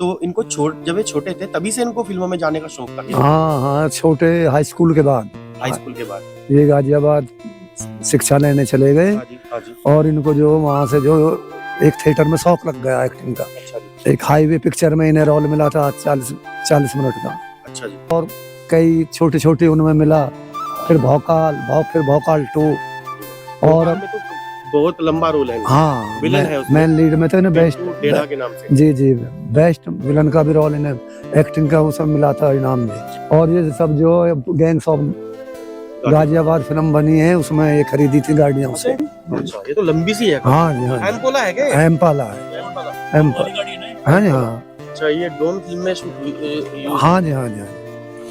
तो इनको जब ये छोटे थे तभी से इनको फिल्मों में जाने का शौक था। हाँ हाँ, छोटे हाई स्कूल के बाद, हाई स्कूल के बाद ये गाजियाबाद शिक्षा लेने चले गए। हाँ जी, हाँ जी। और इनको जो वहाँ से जो एक थिएटर में शौक लग गया एक्टिंग का। अच्छा जी, एक हाईवे पिक्चर में इन्हें रोल मिला था 40 मिनट का। अच्छा जी। और कई छोटे छोटे उनमें मिला, फिर भौकाल 2। और में तो बहुत लंबा रोल है। हाँ, विलन है उसमें। मैन लीड में तो इन्हें बेस्ट डेढ़ा के नाम से। जी जी, बेस्ट विलन का भी रोल इन्हें एक्टिंग का वो सब मिला था इनाम में। और ये सब जो गैंग्स ऑफ गाजियाबाद फिल्म बनी है उसमें ये खरीदी थी गाड़ियां उसे। अच्छा, ये तो लंबी सी है। हाँ जी, हाँ एम्पोला है क्या? एम्पाला है। एम्पोला। हाँ जी, हाँ। अच्छा, ये डोन फिल्म में शूट हुई। हाँ जी, हाँ जी,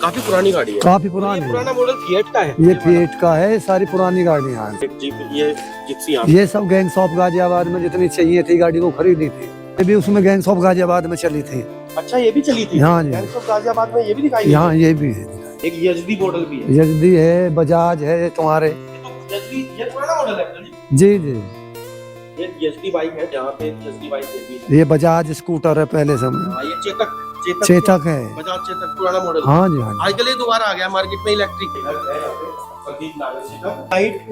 काफी पुरानी गाड़ी है। काफी पुरानी। पुराना मॉडल फिएट का है। ये फिएट का है, सारी पुरानी गाड़ियां हैं। ये जिप्सी ये सब गैंग्स ऑफ गाजियाबाद में जितनी चाहिए थी गाड़ी वो खरीदी थी। ये भी उसमें गैंग्स ऑफ गाजियाबाद में चली थी। अच्छा, ये भी चली थी। हाँ जी, गैंग्स ऑफ गाजियाबाद में ये भी दिखाई। यहाँ ये भी है। एक यजदी मॉडल भी है। यजदी है, बजाज है तुम्हारे। ये पुराना मॉडल है जी जी, ये यजदी बाइक है। यहाँ पे यजदी बाइक है। ये बजाज स्कूटर है पहले समय। हाँ, ये चेतक चेतक है। बजाज चेतक पुराना मॉडल। हाँ जी, हाँ आजकल ये दोबारा आ गया मार्केट में इलेक्ट्रिक।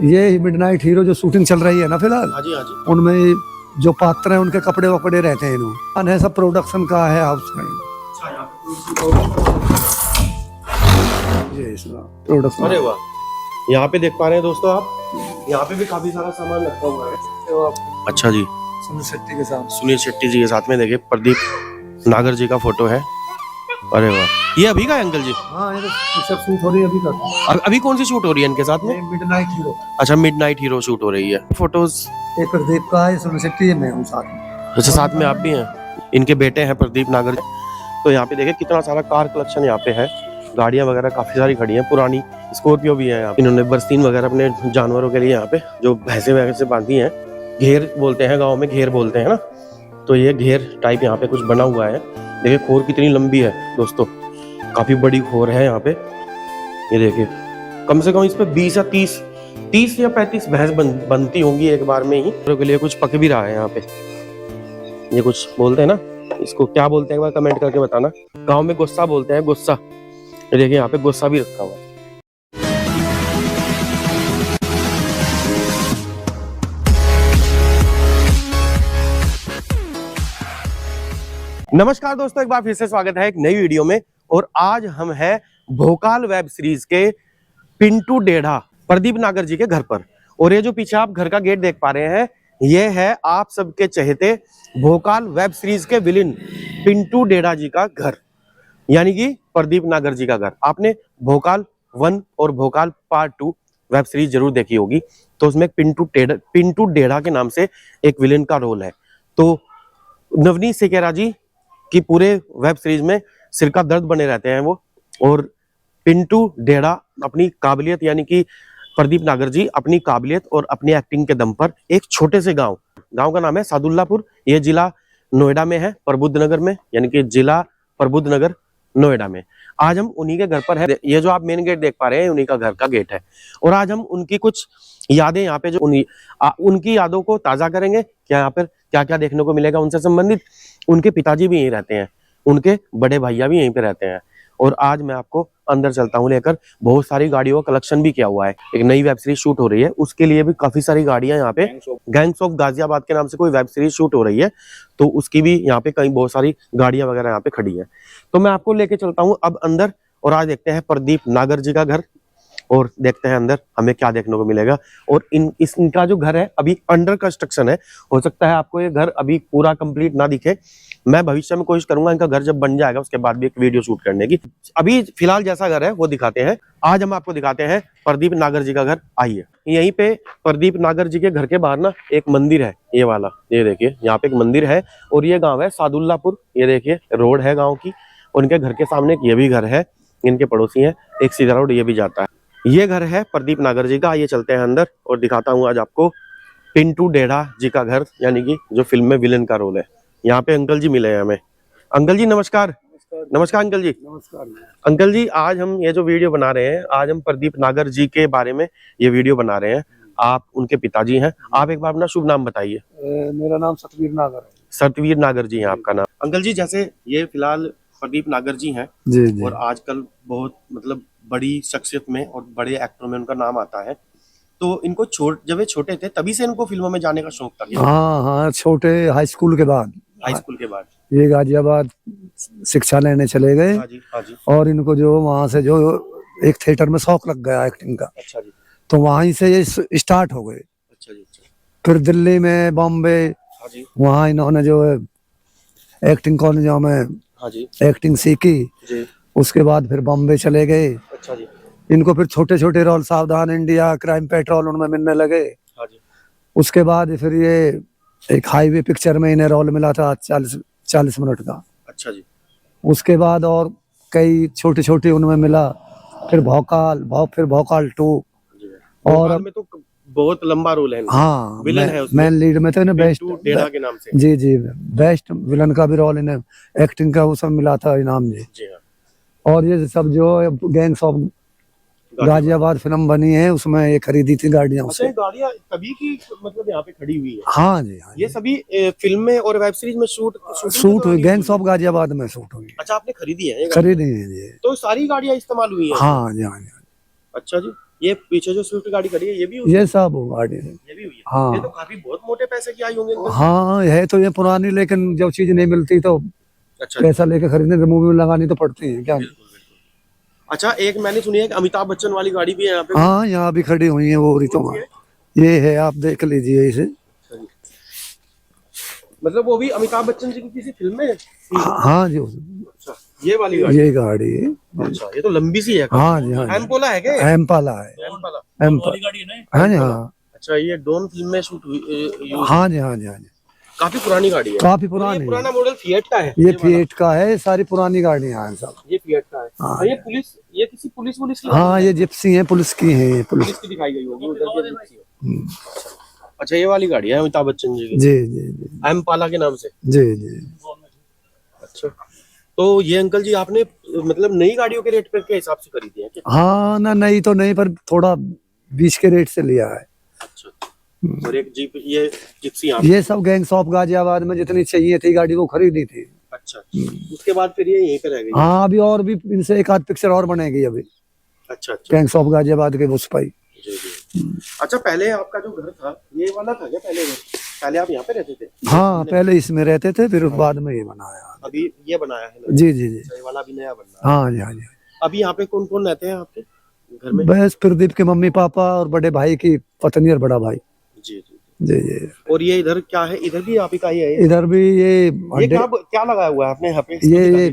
जी। ये मिडनाइट हीरो जो शूटिंग चल रही है ना फिलहाल, हाँ जी, हाँ जी। उनमें जो पात्र हैं उनके कपड़े वपड़े रहते हैं इन्होंने। सब प्रोडक्शन का है हाउस का। प्रोडक्शन। अरे वाह, यहाँ पे देख पा रहे हैं दोस्तों आप, यहाँ पे भी काफी सारा सामान रखा हुआ है। अच्छा जी, सुनील शेट्टी के साथ। सुनील शेट्टी जी के साथ में देखिए प्रदीप नागर जी का फोटो है। अरे वाह, ये अभी का है अंकल जी? हाँ, ये तो सब शूट हो रही है अभी तक। अभी कौन सी शूट हो रही है इनके साथ में? Midnight hero. अच्छा, मिडनाइट हीरो शूट हो रही है। फोटोज ये प्रदीप का है, सुनील शेट्टी मैं हूँ साथ में। अच्छा, साथ में आप भी हैं। इनके बेटे हैं प्रदीप नागर। तो यहाँ पे देखिए कितना सारा कार कलेक्शन यहाँ पे है। गाड़ियाँ वगैरह काफी सारी खड़ी हैं, पुरानी स्कॉर्पियो भी है यहाँ पे। इन्होंने बरसीन वगैरह अपने जानवरों के लिए यहाँ पे जो भैंसे वैसे बांधी हैं, घेर बोलते हैं गाँव में, घेर बोलते हैं ना, तो ये घेर टाइप यहाँ पे कुछ बना हुआ है। देखिए खोर कितनी लंबी है दोस्तों, काफी बड़ी खोर है यहाँ पे। ये देखिए कम से कम इस पे 20 या 30 या 35 भैंस बनती होंगी एक बार में ही। के लिए कुछ पक भी रहा है यहाँ पे। ये कुछ बोलते हैं ना, इसको क्या बोलते हैं एक बार कमेंट करके बताना। गांव में गुस्सा बोलते हैं, गुस्सा। ये देखिए यहाँ पे गुस्सा भी रखा हुआ है। नमस्कार दोस्तों, एक बार फिर से स्वागत है एक नई वीडियो में। और आज हम हैं भोकाल वेब सीरीज के पिंटू डेढ़ा प्रदीप नागर जी के घर पर। और ये जो पीछे आप घर का गेट देख पा रहे हैं, ये है आप सबके चहेते भोकाल वेब सीरीज के विलेन पिंटू डेढ़ा जी का घर, यानी कि प्रदीप नागर जी का घर। आपने भोकाल 1 और भोकाल पार्ट 2 वेब सीरीज जरूर देखी होगी। तो उसमें पिंटू डेढ़ा के नाम से एक विलेन का रोल है। तो नवनीत सिकेरा जी की पूरे वेब सीरीज में सिर का दर्द बने रहते हैं वो। और पिंटू डेढ़ा अपनी काबिलियत, यानी कि प्रदीप नागर जी अपनी काबिलियत और अपनी एक्टिंग के दम पर एक छोटे से गांव का नाम है सादुल्लापुर। ये जिला नोएडा में है, प्रबुद्धनगर में, यानी कि जिला प्रबुद्धनगर नोएडा में। आज हम उन्हीं के घर पर है। ये जो आप मेन गेट देख पा रहे हैं उन्हीं का घर का गेट है। और आज हम उनकी कुछ यादें यहाँ पे जो उनकी यादों को ताजा करेंगे। क्या यहाँ पर क्या क्या देखने को मिलेगा उनसे संबंधित। उनके पिताजी भी यहीं रहते हैं, उनके बड़े भैया भी यहीं पे रहते हैं। और आज मैं आपको अंदर चलता हूँ लेकर। बहुत सारी गाड़ियों का कलेक्शन भी किया हुआ है, एक नई वेब सीरीज शूट हो रही है, उसके लिए भी काफी सारी गाड़ियां यहाँ पे गैंग्स ऑफ गाजियाबाद के नाम से कोई वेब सीरीज शूट हो रही है, तो उसकी भी यहाँ पे कई बहुत सारी गाड़ियां वगैरह यहाँ पे खड़ी है। तो मैं आपको लेके चलता हूँ अब अंदर। और आज देखते हैं प्रदीप नागर जी का घर और देखते हैं अंदर हमें क्या देखने को मिलेगा। और इनका जो घर है अभी अंडर कंस्ट्रक्शन है। हो सकता है आपको ये घर अभी पूरा कंप्लीट ना दिखे। मैं भविष्य में कोशिश करूंगा इनका घर जब बन जाएगा उसके बाद भी एक वीडियो शूट करने की। अभी फिलहाल जैसा घर है वो दिखाते हैं। आज हम आपको दिखाते हैं प्रदीप नागर जी का घर। आइए, यहीं पे प्रदीप नागर जी के घर के बाहर ना एक मंदिर है, ये वाला। ये देखिए यहाँ पे एक मंदिर है। और ये गाँव है सादुल्लापुर। ये देखिए रोड है गाँव की। उनके घर के सामने ये भी घर है, इनके पड़ोसी है, एक सीधा रोड ये भी जाता है। ये घर है प्रदीप नागर जी का। आइए चलते हैं अंदर और दिखाता हूँ आज आपको पिंटू डेढ़ा जी का घर, यानी कि जो फिल्म में विलेन का रोल है। यहाँ पे अंकल जी मिले हैं हमें। अंकल जी नमस्कार। नमस्कार अंकल जी। नमस्कार अंकल जी, आज हम ये जो वीडियो बना रहे हैं, आज हम प्रदीप नागर जी के बारे में ये वीडियो बना रहे हैं। आप उनके पिताजी हैं। आप एक बार अपना शुभ नाम बताइए। मेरा नाम सतवीर नागर है। सतवीर नागर जी है आपका नाम। अंकल जी, जैसे ये फिलहाल प्रदीप नागर जी हैं जी जी। और आजकल बहुत मतलब बड़ी शख्सियत में और बड़े एक्टरों में उनका नाम आता है, तो इनको जब ये छोटे थे तभी से इनको फिल्मों में जाने का शौक था क्या? हाँ हाँ, छोटे हाई स्कूल के बाद हाई स्कूल के बाद? ये गाजियाबाद शिक्षा लेने चले गए। हाँ जी, हाँ जी। और इनको जो वहां से जो एक थिएटर में शौक लग गया एक्टिंग का, अच्छा जी, तो वहीं से ये स्टार्ट हो गए। अच्छा जी, अच्छा। फिर दिल्ली में, बॉम्बे, हाँ जी, वहाँ इन्होंने जो है एक्टिंग कॉलेजों में हाँ जी, एक्टिंग सीखी। जी। उसके बाद फिर बॉम्बे चले गए। अच्छा जी, इनको फिर छोटे छोटे रोल सावधान इंडिया, क्राइम पेट्रोल उनमें मिलने लगे। हाँ जी। उसके बाद फिर ये एक हाईवे पिक्चर में इन्हें रोल मिला था 40 मिनट का। अच्छा जी, उसके बाद और कई छोटे छोटे उनमें मिला। फिर फिर भौकाल 2। जी। और भोपाल अब में तो बहुत लंबा रोल है इनका। हाँ, विलन है उसमें, मैन लीड में थे ना, बेस्ट। पिंटू डेढ़ा के नाम से। जी जी, बेस्ट विलन का भी रोल इन्हें एक्टिंग का वो सब मिला था इनाम जी। जी हाँ। और ये सब जो गैंग्स ऑफ गाजियाबाद फिल्म बनी है, उसमें ये खरीदी थी गाड़ियां अच्छा, उससे। ये गाड़ियाँ तभी की मतलब यहाँ पे खड़ी हुई है? हाँ जी, हाँ ये जी। सभी फिल्में और वेब सीरीज में शूटिंग के शूट हुई, दौरान गैंग्स ऑफ गाजियाबाद में शूट हुई। अच्छा, आपने खरीदी है ये गाड़ियाँ? खरीदी है जी। तो सारी गाड़ियाँ इस्तेमाल हुई हैं? हाँ जी, हाँ जी। अच्छा जी। ये पीछे जो स्विफ्ट गाड़ी खड़ी है ये भी ये सब वो गाड़ी है। ये भी हुई है? हाँ। ये तो काफी बहुत मोटे पैसे की आई होंगे इनके। हाँ, है तो ये पुरानी, लेकिन जब चीज नहीं मिलती तो अच्छा, पैसा लेके खरीदने, तो मूवी में लगानी तो पड़ती है क्या। बिल्कुल बिल्कुल। अच्छा, एक मैंने सुनी है कि अमिताभ बच्चन वाली गाड़ी भी है यहाँ पे। हाँ, यहाँ भी खड़ी हुई है वो रितुमा। ये है, आप देख लीजिए इसे। मतलब वो भी अमिताभ बच्चन जी की किसी फिल्म में है? हाँ जी, अच्छा, ये वाली गाड़ी? ये गाड़ी है। अच्छा, ये तो लंबी सी है। हाँ जी, हाँ जी। एम्पोला है क्या? एम्पाला है। एम्पाला वाली गाड़ी है ना। हाँ जी, हाँ। अच्छा, ये डॉन फिल्म में शूट हुई हाँ जी, हाँ जी, हाँ जी। काफी पुरानी गाड़ी है। काफी और पुरानी ये पुराना मॉडल फिएट का है? ये फिएट का है, सारी पुरानी गाड़ियां हैं सब। ये फिएट का है। हाँ। और ये किसी पुलिस की? हाँ, ये जिप्सी है, पुलिस की है ये, पुलिस। पुलिस की दिखाई गई होगी उधर की जिप्सी है। अच्छा, ये वाली गाड़ी है अमिताभ बच्चन जी की? जी जी जी। एम्पाला के नाम से? जी जी। अच्छा, तो ये अंकल जी आपने मतलब नई गाड़ियों के रेट के हिसाब से खरीदी है क्या? हाँ ना, नहीं तो नहीं, पर थोड़ा 20 के रेट से लिया है। अच्छा, और एक जीप, ये जिप्सी यहाँ? ये सब गैंग्स ऑफ गाजियाबाद में जितनी चाहिए थी गाड़ी वो खरीदी थी। अच्छा, उसके बाद फिर ये यहीं पे रह गई? हाँ, अभी और भी इनसे एक आध पिक्चर और बनेगी अभी। अच्छा अच्छा, गैंग्स ऑफ गाजियाबाद के उस पाई। जी जी। अच्छा, पहले आपका जो घर था ये वाला था क्या? पहले घर, पहले आप यहाँ पे रहते थे? हाँ, पहले इसमें रहते थे, फिर बाद में ये बनाया। अभी ये बनाया है ना? जी जी जी। ये वाला भी नया बन रहा है। हाँ जी, हाँ जी। अभी यहाँ पे कौन कौन रहते हैं आपके घर में? बस प्रदीप के मम्मी पापा और बड़े भाई की पत्नी और बड़ा भाई। जी जी। जी जी। और ये इधर क्या है? इधर भी आप ही का ही है? इधर भी ये क्या लगाया हुआ है आपने यहाँ पे? ये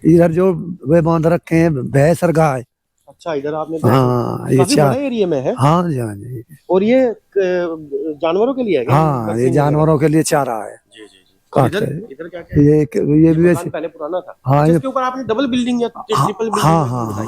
इधर जो वे बांध रखे हैं भैंस और गाय। अच्छा, इधर आपने? हाँ, ये काफी बड़े एरिया में है। हाँ जी, हाँ जी। और ये जानवरों के लिए है क्या? हाँ, ये जानवरों के लिए चारा है। जी जी जी। इधर क्या क्या है? ये भी वैसे पहले पुराना था। हाँ, इसके ऊपर आपने डबल बिल्डिंग या ट्रिपल बिल्डिंग? हाँ हाँ हाँ।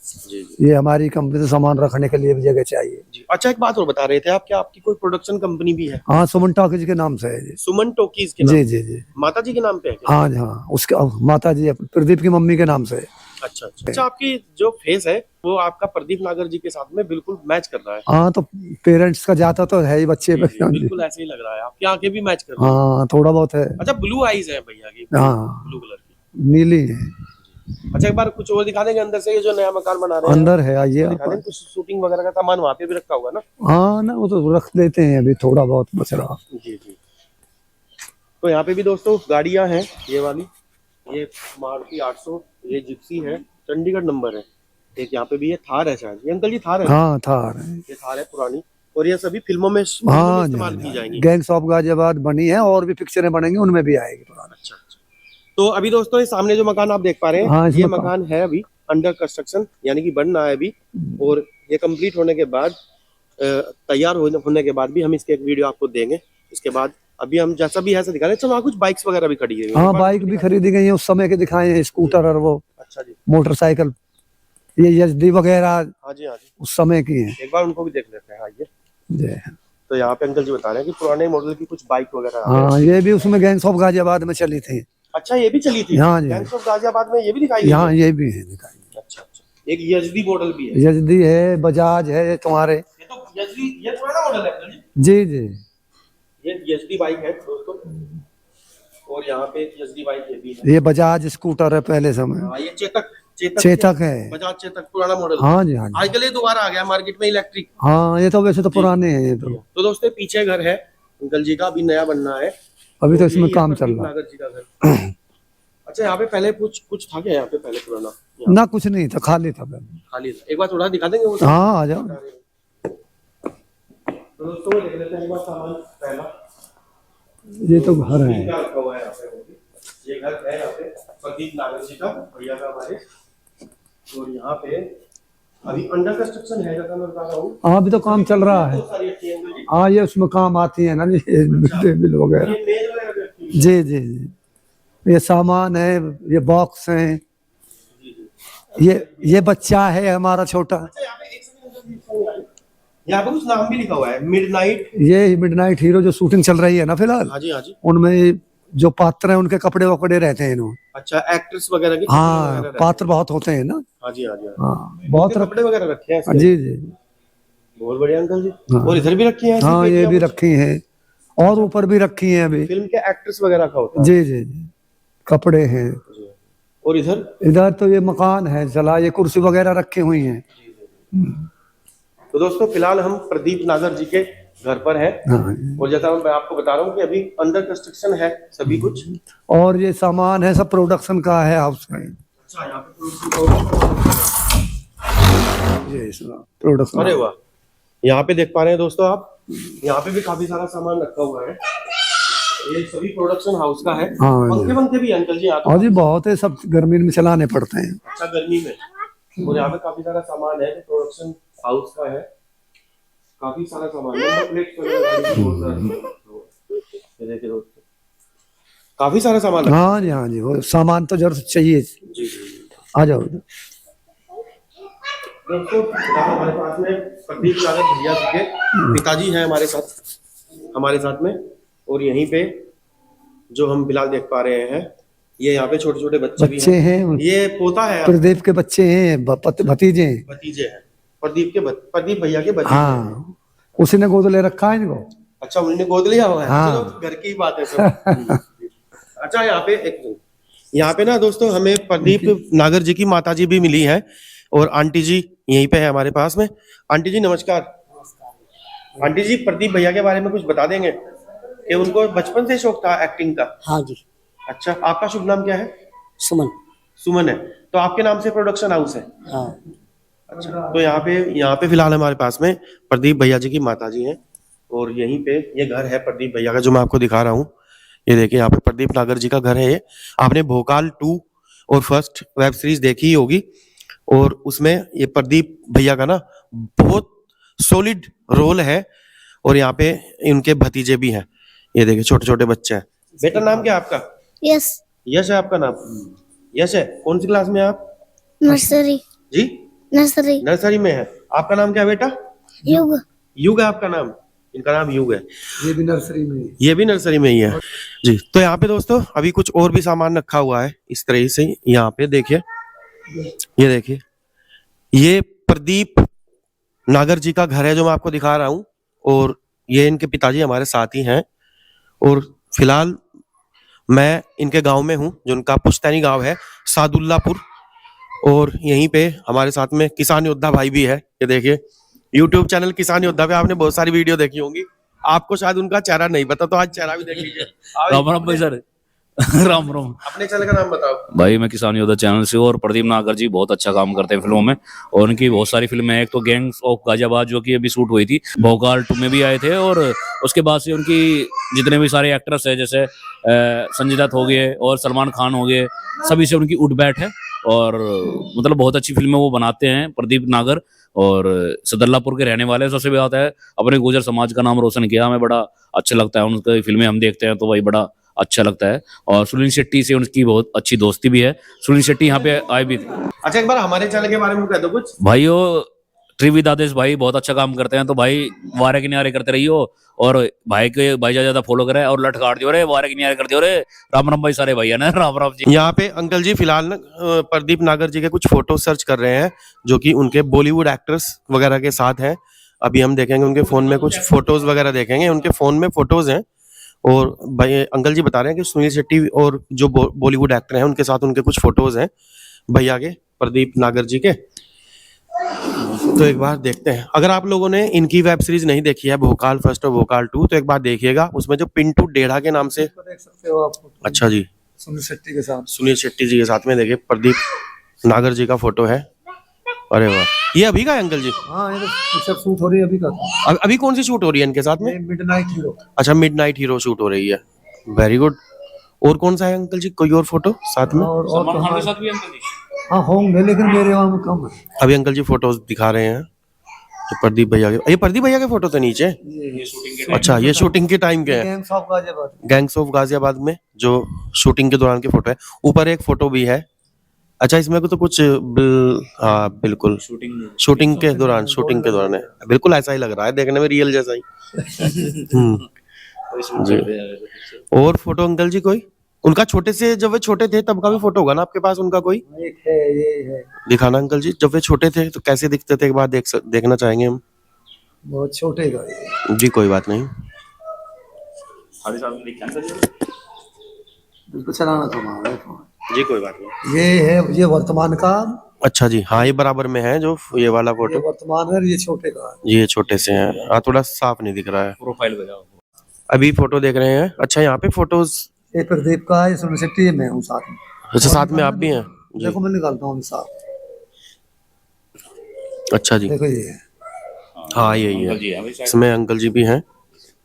जी जी। ये हमारी कंपनी से सामान रखने के लिए भी जगह चाहिए जी। अच्छा, एक बात और बता रहे थे आप, क्या आपकी कोई प्रोडक्शन कंपनी भी है? हाँ, सुमन टॉकीज के नाम से है जी। सुमन टॉकीज के नाम? जी जी जी। माता जी के नाम पे है क्या? हाँ जी, हाँ, उसके माता जी प्रदीप की मम्मी के नाम से है। अच्छा अच्छा। अच्छा, आपकी जो फेस है वो आपका प्रदीप नागर जी के साथ में बिल्कुल मैच कर रहा है। हाँ, तो पेरेंट्स का जाता तो है ही बच्चे पे। बिल्कुल ऐसे ही लग रहा है, आपकी आंखें भी मैच कर रही हैं। हाँ, थोड़ा बहुत है। अच्छा, ब्लू आईज है भैया की? हाँ, ब्लू कलर की नीली है। अच्छा, एक बार कुछ और दिखा देंगे अंदर से? ये जो नया मकान बना रहे हैं अंदर है, आइए दिखा देंगे। कुछ शूटिंग वगैरह का सामान वहाँ पे भी रखा होगा ना? हाँ ना, वो तो रख देते हैं, अभी थोड़ा बहुत बच रहा। जी जी। तो यहाँ पे भी दोस्तों गाड़ियाँ हैं, ये वाली, ये मारुति 800, ये जिप्सी है, चंडीगढ़ नंबर है। एक यहाँ पे भी ये थार है शायद। ये अंकल जी थार है? हाँ, थार है। ये थार है पुरानी, और ये सभी फिल्मों में हाँ, इस्तेमाल की जाएंगी। गैंग्स ऑफ गाजियाबाद बनी है, और भी पिक्चरें बनेंगी, उनमें भी आएगी पुरानी। अच्छा अच्छा। तो अभी दोस्तों ये सामने जो मकान आप देख पा रहे हैं, हाँ, ये मकान है अभी अंडर कंस्ट्रक्शन, यानी कि बन रहा है अभी। और ये कंप्लीट होने के बाद, तैयार होने के बाद भी हम इसके एक वीडियो आपको देंगे। इसके बाद अभी हम जैसा भी है दिखा रहे हैं। वहाँ कुछ बाइक्स वगैरह भी खड़ी है? हाँ, बाइक भी खरीदी गई है, उस समय के दिखाए हैं, स्कूटर और वो। अच्छा जी। मोटरसाइकिल, ये यजदी वगैरह हाँ जी, हाँ जी, उस समय की है। एक बार उनको भी देख लेते हैं। आइए। जी। तो यहाँ पे अंकल जी बता रहे हैं कि पुराने मॉडल की कुछ बाइक वगैरह। हाँ, ये भी उसमें गैंग्स ऑफ गाजियाबाद में चली थी। अच्छा, ये भी चली थी? हाँ जी। गैंग्स ऑफ गाजियाबाद में ये भी दिखाई? हाँ, ये भी है दिखाई। अच्छा अच्छा। एक यजदी मॉडल भी है? यजदी है, बजाज है तुम्हारे। ये तो यजदी, ये पुराना मॉडल है अंकल जी? जी जी। ये यजदी बाइक है दोस्तों, और यहाँ पे एचडी बाइक ये भी है। ये बजाज स्कूटर है पहले समय। हाँ, ये चेतक चेतक है। बजाज चेतक पुराना मॉडल। हाँ जी, हाँ जी। आजकल ये दोबारा आ गया मार्केट में इलेक्ट्रिक। हाँ, ये तो वैसे तो पुराने हैं ये तो दोस्तों पीछे घर है अंकल जी का, अभी नया बनना है, अभी तो इसमें यही काम है चल प्रदीप रहा है। नागर जी का घर। अच्छा, यहाँ पे पहले कुछ था क्या यहाँ पे पहले पुराना? ना कुछ नहीं था, खाली था पहले। खाली था। एक बार थोड़ा दिखा देंगे वो? हाँ, आ जाओ। तो दोस्तों देख लेते हैं एक बार सामान पहला। ये तो घर है। क्या रखा हुआ है यहाँ पे? ये घर है यहाँ पे प्रदीप नागर जी का, भैया का हमारे। और यहाँ पे अभी अंडर कंस्ट्रक्शन है जैसा मैं बता रहा हूँ। हाँ, अभी तो काम चल रहा है। बहुत सारी अच्छी है अंकल जी। हाँ, ये उसमें काम आती है ना जी, टेबल वगैरह। ये मेज वगैरह भी रखी हुई है। जी जी जी, ये सामान है, ये बॉक्स है, ये बच्चा है हमारा छोटा। अच्छा, यहाँ पे एक सेकंड अंकल जी, यहाँ पे कुछ नाम भी लिखा हुआ है, मिडनाइट। ये मिडनाइट हीरो जो शूटिंग चल रही है ना फिलहाल, हाँ जी, हाँ जी। उनमें जो पात्र हैं उनके कपड़े वपड़े रहते हैं इन्होंने। अच्छा, एक्ट्रेस वगैरह के हाँ, पात्र बहुत होते हैं ना। हाँ जी, हाँ जी, हाँ, बहुत कपड़े वगैरह रखे हैं इसके। जी जी। बहुत बढ़िया अंकल जी। हाँ। और इधर भी रखी हैं ऐसी हाँ, ये पेटियां भी कुछ? रखी हैं और ऊपर भी रखी हैं अभी। फिल्म के एक्ट्रेस वगैरह का होता है। जी जी जी, कपड़े हैं। और इधर इधर तो ये मकान है चला, ये कुर्सी वगैरह रखी हुई हैं। तो दोस्तों फिलहाल हम प्रदीप नागर जी के घर पर हैं। हाँ, और जैसा मैं आपको बता रहा हूँ कि अभी अंडर कंस्ट्रक्शन है सभी कुछ। और ये सामान है सब प्रोडक्शन का है हाउस का। अच्छा, यहाँ पे ये प्रोडक्शन। अरे वाह, यहाँ पे देख पा रहे हैं दोस्तों आप, यहाँ पे भी काफी सारा सामान रखा हुआ है। ये सभी प्रोडक्शन हाउस का है। हाँ, पंखे पंखे भी अंकल जी यहाँ और जी बहुत है, सब गर्मी में चलाने पड़ते हैं। अच्छा, गर्मी में। और यहाँ पे काफी सारा सामान है जो प्रोडक्शन हाउस का है। काफी सारा सामान है, नंबर प्लेट ये देखिए दोस्तों, काफी सारा सामान है। हाँ जी, हाँ जी, वो सामान तो जरूर चाहिए। जी जी। आ जाओ। दोस्तों हमारे पास में प्रदीप नागर भैया जी के पिताजी हैं हमारे साथ में। और यहीं पे जो हम फिलहाल देख पा रहे हैं, ये यहाँ पे छोटे छोटे बच्चे भी बच्चे हैं, ये पोता है, प्रदीप के बच्चे हैं, भतीजे हैं। भतीजे हैं प्रदीप भैया के भतीजे। हाँ, उसी ने गोद ले रखा है इनको। अच्छा, उन्होंने गोद लिया हुआ है। हाँ। चलो घर की बात है सब। अच्छा, यहाँ पे ना दोस्तों हमें प्रदीप नागर जी की माता जी भी मिली है और आंटी जी यहीं पे है हमारे पास में। आंटी जी नमस्कार। आंटी जी, प्रदीप भैया के बारे में कुछ बता देंगे कि उनको बचपन से शौक था एक्टिंग का? हाँ जी। अच्छा, आपका शुभ नाम क्या है? सुमन। सुमन है, तो आपके नाम से प्रोडक्शन हाउस है? हाँ। अच्छा, तो यहाँ पे फिलहाल हमारे पास में प्रदीप भैया जी की माता जी हैं। और यहीं पे ये घर है प्रदीप भैया का जो मैं आपको दिखा रहा हूँ। ये देखिए, यहाँ पे प्रदीप नागर जी का घर है। ये आपने भोकाल 2 और फर्स्ट वेब सीरीज देखी ही होगी, और उसमें ये प्रदीप भैया का ना बहुत सॉलिड रोल है। और यहाँ पे इनके भतीजे भी हैं, ये देखिए छोटे छोटे बच्चे हैं। बेटा नाम क्या है आपका? यस। यश है आपका नाम? यश है। कौन सी क्लास में है आप? नर्सरी। जी, नर्सरी। नर्सरी में है। आपका नाम क्या है बेटा? युग। युग है आपका नाम? इनका नाम युग है। ये भी नर्सरी में, ये भी नर्सरी में ही है जी। तो यहाँ पे दोस्तों अभी कुछ और भी सामान रखा हुआ है इस तरह से। यहाँ पे देखिए, ये देखिए, ये प्रदीप नागर जी का घर है जो मैं आपको दिखा रहा हूँ। और ये इनके पिताजी हमारे साथ ही हैं। और फिलहाल मैं इनके गांव में हूँ, जो उनका पुश्तैनी गांव है, सादुल्लापुर। और यहीं पे हमारे साथ में किसान योद्धा भाई भी है। ये देखिए, YouTube चैनल किसान योद्धा पे आपने बहुत सारी वीडियो देखी होंगी, आपको शायद उनका चेहरा नहीं पता, तो आज चेहरा भी देख लीजिए। राम राम भाई सर। राम राम अपने चैनल का नाम बताओ भाई। मैं किसान योद्धा चैनल से हूँ और प्रदीप नागर जी बहुत अच्छा काम करते हैं फिल्मों में, और उनकी बहुत सारी फिल्में हैं। एक तो गैंग्स ऑफ गाजियाबाद जो कि अभी शूट हुई थी, भोकाल 2 में भी आए थे। और उसके बाद से उनकी जितने भी सारे एक्टर्स हैं, जैसे संजय दत्त हो गए और सलमान खान हो गए, सभी से उनकी उठ बैठ है। और मतलब बहुत अच्छी फिल्में वो बनाते हैं प्रदीप नागर। और सदल्लापुर के रहने वाले, सबसे बात है अपने गुर्जर समाज का नाम रोशन किया। हमें बड़ा अच्छा लगता है उनकी फिल्में हम देखते हैं तो वही बड़ा अच्छा लगता है। और सुनील शेट्टी से उनकी बहुत अच्छी दोस्ती भी है। सुनील शेट्टी यहाँ पे आए भी थे। अच्छा, एक बार हमारे चैनल के बारे में कह दो कुछ। भाई वो त्रिविद आदेश भाई बहुत अच्छा काम करते हैं, तो भाई वारे किनारे करते रहियो। और भाई के भाई ज्यादा फॉलो करे और लट काट दियो रे, वारे किनारे कर दियो रे। राम राम भाई सारे भैया ना, राम राम जी। यहाँ पे अंकल जी फिलहाल ना प्रदीप नागर जी के कुछ फोटो सर्च कर रहे हैं, जो कि उनके बॉलीवुड एक्टर्स वगैरह के साथ हैं। अभी हम देखेंगे उनके फोन में कुछ फोटोज वगैरह देखेंगे। उनके फोन में फोटोज हैं और भाई अंकल जी बता रहे हैं कि सुनील शेट्टी और जो बॉलीवुड एक्टर हैं उनके साथ उनके कुछ फोटोज हैं भैया के, प्रदीप नागर जी के। तो एक बार देखते हैं। अगर आप लोगों ने इनकी वेब सीरीज नहीं देखी है, भोकाल फर्स्ट और भोकाल 2, तो एक बार देखिएगा। उसमें जो पिंटू डेढ़ा के नाम से, देख सकते हो आप, अच्छा जी, सुनील शेट्टी के साथ। सुनील शेट्टी जी के साथ में देखिए प्रदीप नागर जी का फोटो है। अरे वाह, ये अभी का है अंकल जी? हाँ, ये सब शूट हो रही है अभी का। अभी कौन सी शूट हो रही है इनके साथ में? Midnight hero. अच्छा, मिडनाइट हीरो शूट हो रही है, वेरी गुड। और कौन सा है अंकल जी, कोई और फोटो साथ में? और सलमान खान के साथ भी अंकल जी। हाँ होंगे, लेकिन मेरे वहाँ में कम है। अभी अंकल जी फोटोज दिखा रहे हैं। ये प्रदीप भैया के, ये प्रदीप भैया के फोटो तो नीचे। ये शूटिंग के अच्छा, ये शूटिंग के टाइम के हैं, gangs of Ghaziabad. Gangs of Ghaziabad में जो शूटिंग के दौरान के फोटो है। ऊपर एक फोटो भी है। अच्छा, इसमें तो कुछ हाँ बिल्कुल शूटिंग के दौरान है, बिल्कुल ऐसा ही लग रहा है देखने में, रियल जैसा ही। जी। और फोटो अंकल जी कोई उनका छोटे से, जब वे छोटे थे तब का भी फोटो होगा ना आपके पास उनका कोई? एक है, ये है। दिखाना अंकल जी, जब वे छोटे थे तो कैसे दिखते थे, एक बार देखना चाहेंगे हम। बहुत छोटे का ये। जी कोई बात नहीं। बिल्कुल चलाना तो जी कोई बात नहीं। ये है, ये वर्तमान का। अच्छा जी, हाँ ये बराबर में है जो ये वाला ये फोटो। वर्तमान है, ये छोटे का है। जी ये छोटे से हैं, हाँ थोड़ा साफ नहीं दिख रहा है। प्रोफाइल बताओ। अभी फोटो देख रहे हैं। अच्छा, यहाँ पे फोटोज, ये प्रदीप का है, सुनील शेट्टी, मैं हूँ साथ में। अच्छा साथ में आप भी हैं जी। देखो मैं निकालता हूँ साथ। अच्छा जी, देखो ये हाँ यही है, अंकल जी है भाई साइड। इसमें अंकल जी भी हैं।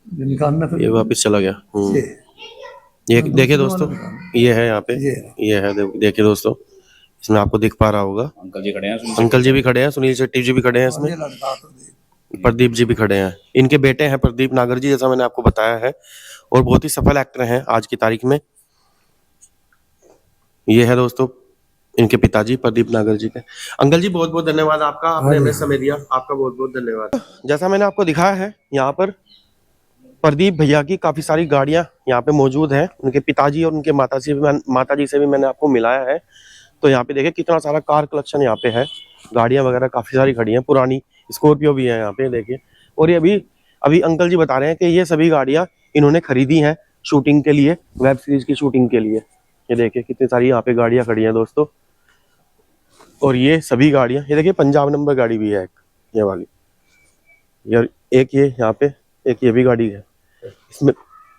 ये निकालना फिर। ये वापस चला गया। ये ये देखिए दोस्तों, ये है यहाँ पे, ये ये है, देखिए दोस्तों, इसमें आपको दिख पा रहा होगा। अंकल जी खड़े हैं, अंकल जी भी खड़े हैं, सुनील शेट्टी जी भी खड़े हैं इसमें, ये लड़का प्रदीप। प्रदीप जी भी खड़े हैं। इनके बेटे हैं प्रदीप नागर जी, जैसा मैंने आपको बताया है, और बहुत ही सफल एक्टर हैं आज की तारीख में। ये है दोस्तों इनके पिताजी प्रदीप नागर जी के। अंकल जी बहुत बहुत धन्यवाद आपका, आपने हमें समय दिया, आपका बहुत बहुत धन्यवाद। जैसा मैंने आपको दिखाया है, यहाँ पर प्रदीप भैया की काफी सारी गाड़ियां यहाँ पे मौजूद हैं। उनके पिताजी और उनके माताजी से भी मैंने आपको मिलाया है। तो यहाँ पे देखिए कितना सारा कार कलेक्शन यहाँ पे है, गाड़ियां वगैरह काफी सारी खड़ी हैं, पुरानी स्कॉर्पियो भी है यहाँ पे देखिए। और ये अभी अभी अंकल जी बता रहे हैं कि ये सभी गाड़ियां इन्होंने खरीदी हैं शूटिंग के लिए, वेब सीरीज की शूटिंग के लिए। ये देखिए कितनी सारी यहाँ पे गाड़ियां खड़ी हैं दोस्तों। और ये सभी गाड़ियां, ये देखिए पंजाब नंबर गाड़ी भी है एक, ये वाली, यार एक ये यहाँ पे, एक ये भी गाड़ी है।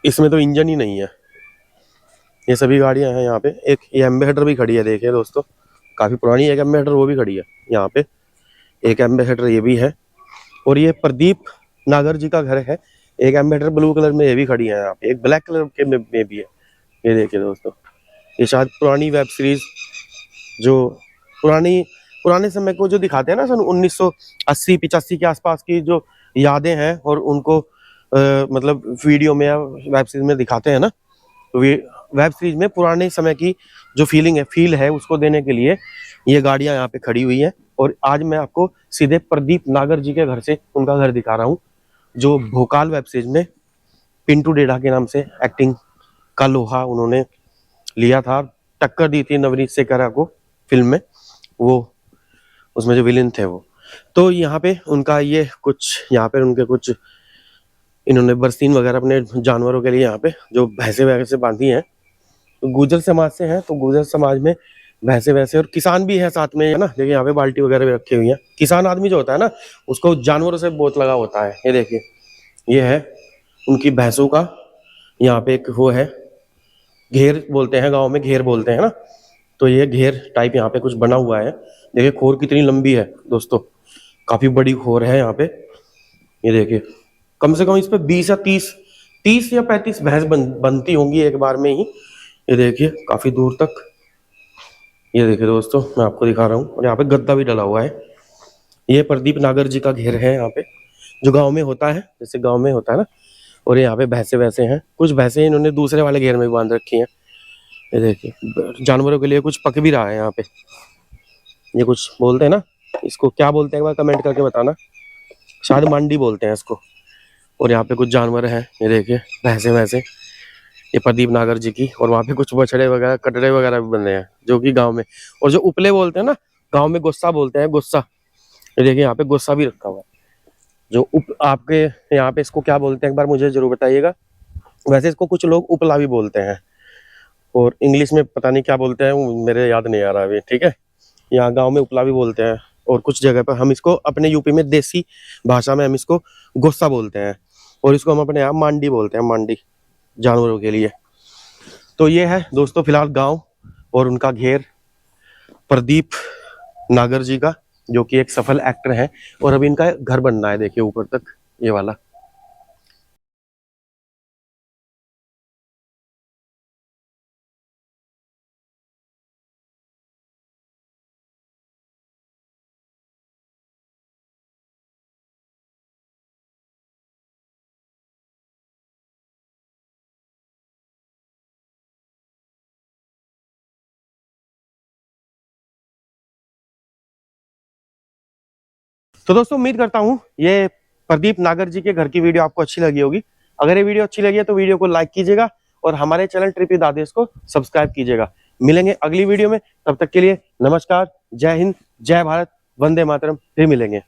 इसमें तो इंजन ही नहीं है। ये सभी गाड़ियां हैं यहाँ पे। एक ये एम्बेसडर भी खड़ी है, देखिए दोस्तों, काफी पुरानी एक एम्बेसडर वो भी खड़ी है यहाँ पे, एक एम्बेसडर ये भी है। और ये प्रदीप नागर जी का घर है, एक एम्बेसडर ब्लू कलर में ये भी खड़ी है यहाँ पे, एक ब्लैक कलर के में भी है। ये देखिए दोस्तों, ये शायद पुरानी वेब सीरीज जो पुराने समय को जो दिखाते हैं ना, सन 1980-85 के आसपास की जो यादें हैं, और उनको मतलब वीडियो में या वेब सीरीज में दिखाते हैं ना, तो वेब सीरीज में पुराने समय की जो फील है उसको देने के लिए ये गाड़ियां यहाँ पे खड़ी हुई हैं। और आज मैं आपको सीधे प्रदीप नागर जी के घर से उनका घर दिखा रहा हूँ, जो भोकाल वेब सीरीज में पिंटू डेढ़ा के नाम से एक्टिंग का लोहा उन्होंने लिया था, टक्कर दी थी नवनीत सेकरा को फिल्म में, वो उसमें जो विलेन थे वो। तो यहाँ पे उनका ये कुछ, यहाँ पे उनके कुछ इन्होंने बरसीन वगैरह अपने जानवरों के लिए यहाँ पे जो भैंसे वैसे बांधी हैं। तो गुर्जर समाज से हैं, तो गुर्जर समाज में भैंसे वैसे और किसान भी है साथ में, है ना। देखिए यहाँ पे बाल्टी वगैरह भी रखी हुई है। किसान आदमी जो होता है ना, उसको जानवरों से बहुत लगा होता है। ये देखिए, ये है उनकी भैंसों का, यहाँ पे एक वो है, घेर बोलते हैं, गाँव में घेर बोलते हैं ना, तो ये घेर टाइप यहाँ पे कुछ बना हुआ है। देखिए खोर कितनी लंबी है दोस्तों, काफी बड़ी खोर है यहाँ पे। ये देखिए कम से कम इस पे 20 या 30 या 35 भैंस बनती होंगी एक बार में ही। ये देखिए काफी दूर तक। ये देखिए दोस्तों, मैं आपको दिखा रहा हूँ, और यहाँ पे गद्दा भी डला हुआ है। ये प्रदीप नागर जी का घेर है यहाँ पे, जो गांव में होता है, जैसे गांव में होता है ना। और यहाँ पे भैंसे वैसे हैं, कुछ भैंसे इन्होंने दूसरे वाले घेर में भी बांध रखी हैं। ये देखिए जानवरों के लिए कुछ पक भी रहा है यहाँ पे। ये कुछ बोलते हैं ना, इसको क्या बोलते हैं, एक बार कमेंट करके बताना, शायद मंडी बोलते हैं इसको। और यहाँ पे कुछ जानवर हैं, ये देखिए भैंसे वैसे, ये प्रदीप नागर जी की। और वहाँ पे कुछ बछड़े वगैरह, कटड़े वगैरह भी बने हैं, जो कि गांव में, और जो उपले बोलते हैं ना, गांव में गुस्सा बोलते हैं, गुस्सा। ये देखिए यहाँ पे गुस्सा भी रखा हुआ है, जो आपके यहाँ पे इसको क्या बोलते हैं, एक बार मुझे जरूर बताइएगा। वैसे इसको कुछ लोग उपला भी बोलते हैं और इंग्लिश में पता नहीं क्या बोलते हैं, वो मेरे याद नहीं आ रहा अभी। ठीक है, यहाँ गांव में उपला भी बोलते हैं और कुछ जगह पर हम इसको अपने यूपी में देसी भाषा में हम इसको गुस्सा बोलते हैं और इसको हम अपने यहाँ मांडी बोलते हैं, मांडी जानवरों के लिए। तो ये है दोस्तों फिलहाल गांव और उनका घेर प्रदीप नागर जी का, जो कि एक सफल एक्टर है और अभी इनका घर बनना है, देखिए ऊपर तक ये वाला। तो दोस्तों उम्मीद करता हूँ ये प्रदीप नागर जी के घर की वीडियो आपको अच्छी लगी होगी। अगर ये वीडियो अच्छी लगी है तो वीडियो को लाइक कीजिएगा और हमारे चैनल ट्रिप विद आदेश को सब्सक्राइब कीजिएगा। मिलेंगे अगली वीडियो में, तब तक के लिए नमस्कार, जय हिंद, जय भारत, वंदे मातरम। फिर मिलेंगे।